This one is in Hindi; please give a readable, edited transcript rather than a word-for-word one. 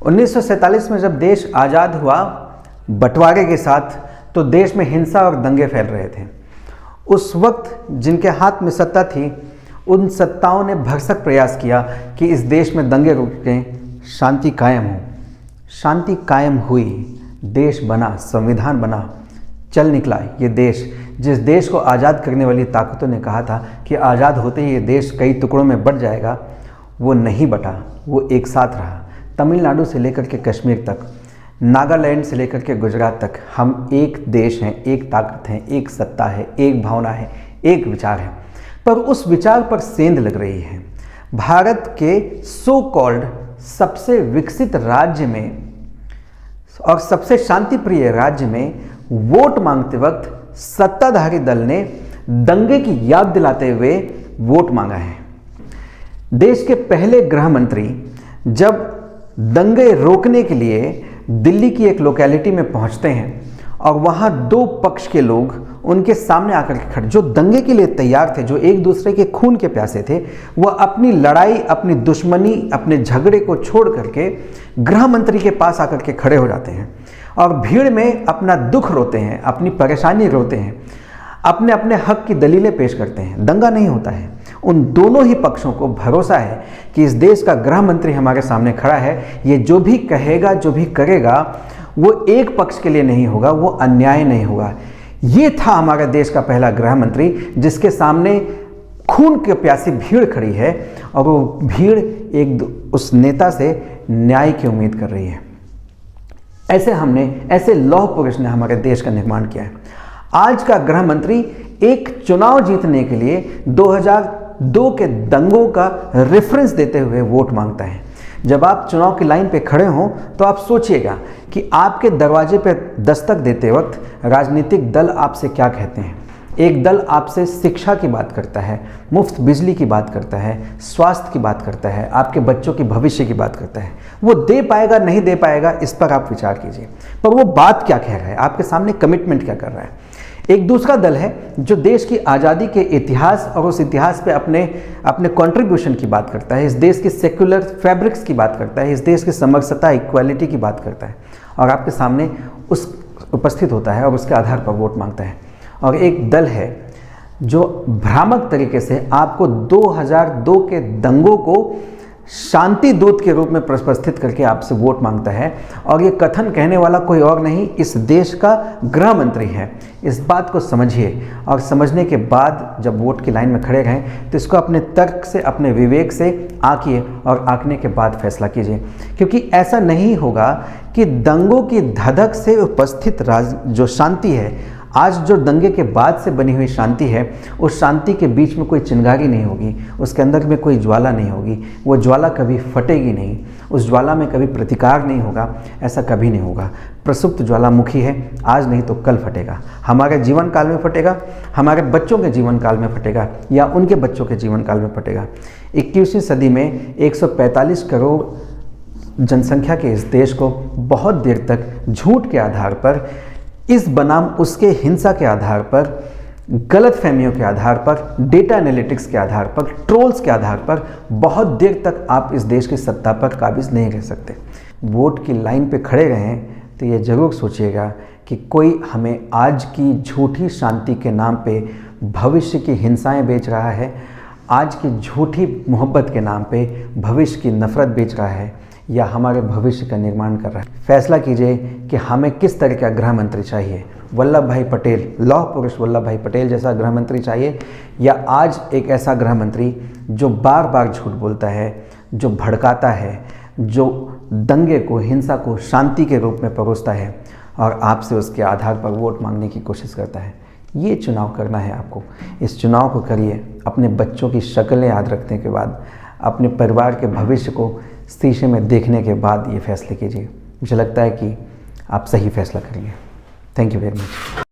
1947 में जब देश आज़ाद हुआ बंटवारे के साथ, तो देश में हिंसा और दंगे फैल रहे थे। उस वक्त जिनके हाथ में सत्ता थी, उन सत्ताओं ने भरसक प्रयास किया कि इस देश में दंगे रुकें, शांति कायम हो। शांति कायम हुई, देश बना, संविधान बना, चल निकला ये देश। जिस देश को आज़ाद करने वाली ताकतों ने कहा था कि आज़ाद होते ही ये देश कई टुकड़ों में बंट जाएगा, वो नहीं बटा, वो एक साथ रहा। तमिलनाडु से लेकर के कश्मीर तक, नागालैंड से लेकर के गुजरात तक, हम एक देश हैं, एक ताकत है, एक सत्ता है, एक भावना है, एक विचार है। पर उस विचार पर सेंध लग रही है। भारत के सो कॉल्ड सबसे विकसित राज्य में और सबसे शांतिप्रिय राज्य में वोट मांगते वक्त सत्ताधारी दल ने दंगे की याद दिलाते हुए वोट मांगा है। देश के पहले गृह मंत्री जब दंगे रोकने के लिए दिल्ली की एक लोकेलिटी में पहुंचते हैं और वहां दो पक्ष के लोग उनके सामने आकर के खड़े, जो दंगे के लिए तैयार थे, जो एक दूसरे के खून के प्यासे थे, वह अपनी लड़ाई, अपनी दुश्मनी, अपने झगड़े को छोड़ करके गृह मंत्री के पास आकर के खड़े हो जाते हैं और भीड़ में अपना दुख रोते हैं, अपनी परेशानी रोते हैं, अपने अपने हक की दलीलें पेश करते हैं। दंगा नहीं होता है। उन दोनों ही पक्षों को भरोसा है कि इस देश का गृह मंत्री हमारे सामने खड़ा है, ये जो भी कहेगा, जो भी करेगा, वो एक पक्ष के लिए नहीं होगा, वो अन्याय नहीं होगा। ये था हमारे देश का पहला गृह मंत्री, जिसके सामने खून के प्यासी भीड़ खड़ी है और वो भीड़ उस नेता से न्याय की उम्मीद कर रही है। ऐसे लौह पुरुष ने हमारे देश का निर्माण किया है। आज का गृह मंत्री एक चुनाव जीतने के लिए 2002 के दंगों का रेफरेंस देते हुए वोट मांगता है। जब आप चुनाव की लाइन पे खड़े हों तो आप सोचिएगा कि आपके दरवाजे पे दस्तक देते वक्त राजनीतिक दल आपसे क्या कहते हैं। एक दल आपसे शिक्षा की बात करता है, मुफ्त बिजली की बात करता है, स्वास्थ्य की बात करता है, आपके बच्चों की भविष्य की बात करता है। वो दे पाएगा नहीं दे पाएगा, इस पर आप विचार कीजिए, पर वो बात क्या कह रहा है, आपके सामने कमिटमेंट क्या कर रहा है। एक दूसरा दल है जो देश की आज़ादी के इतिहास और उस इतिहास पे अपने कंट्रीब्यूशन की बात करता है, इस देश के सेक्युलर फैब्रिक्स की बात करता है, इस देश की समरसता, इक्वालिटी की बात करता है और आपके सामने उस उपस्थित होता है और उसके आधार पर वोट मांगता है। और एक दल है जो भ्रामक तरीके से आपको 2002 के दंगों को शांति दूत के रूप में प्रस्तावित करके आपसे वोट मांगता है और ये कथन कहने वाला कोई और नहीं, इस देश का गृह मंत्री है। इस बात को समझिए और समझने के बाद जब वोट की लाइन में खड़े रहें तो इसको अपने तर्क से, अपने विवेक से आंकिए और आंकने के बाद फैसला कीजिए, क्योंकि ऐसा नहीं होगा कि दंगों की धधक से उपस्थित जो शांति है, आज जो दंगे के बाद से बनी हुई शांति है, उस शांति के बीच में कोई चिंगारी नहीं होगी, उसके अंदर में कोई ज्वाला नहीं होगी, वो ज्वाला कभी फटेगी नहीं, उस ज्वाला में कभी प्रतिकार नहीं होगा, ऐसा कभी नहीं होगा। प्रसुप्त ज्वालामुखी है, आज नहीं तो कल फटेगा, हमारे जीवन काल में फटेगा, हमारे बच्चों के जीवन काल में फटेगा या उनके बच्चों के जीवन काल में फटेगा। 21वीं सदी में 145 करोड़ जनसंख्या के इस देश को बहुत देर तक झूठ के आधार पर, इस बनाम उसके हिंसा के आधार पर, गलत फहमियों के आधार पर, डेटा एनालिटिक्स के आधार पर, ट्रोल्स के आधार पर बहुत देर तक आप इस देश की सत्ता पर काबिज नहीं रह सकते। वोट की लाइन पे खड़े रहें तो ये जरूर सोचिएगा कि कोई हमें आज की झूठी शांति के नाम पे भविष्य की हिंसाएं बेच रहा है, आज की झूठी मोहब्बत के नाम पे भविष्य की नफरत बेच रहा है या हमारे भविष्य का निर्माण कर रहा है। फैसला कीजिए कि हमें किस तरह का गृह मंत्री चाहिए। वल्लभ भाई पटेल, लौह पुरुष वल्लभ भाई पटेल जैसा गृह मंत्री चाहिए, या आज एक ऐसा गृह मंत्री जो बार बार झूठ बोलता है, जो भड़काता है, जो दंगे को, हिंसा को शांति के रूप में परोसता है और आपसे उसके आधार पर वोट मांगने की कोशिश करता है। ये चुनाव करना है आपको। इस चुनाव को करिए अपने बच्चों की शक्लें याद रखने के बाद, अपने परिवार के भविष्य को शीशे में देखने के बाद ये फैसले कीजिए। मुझे लगता है कि आप सही फैसला करेंगे। Thank you very much.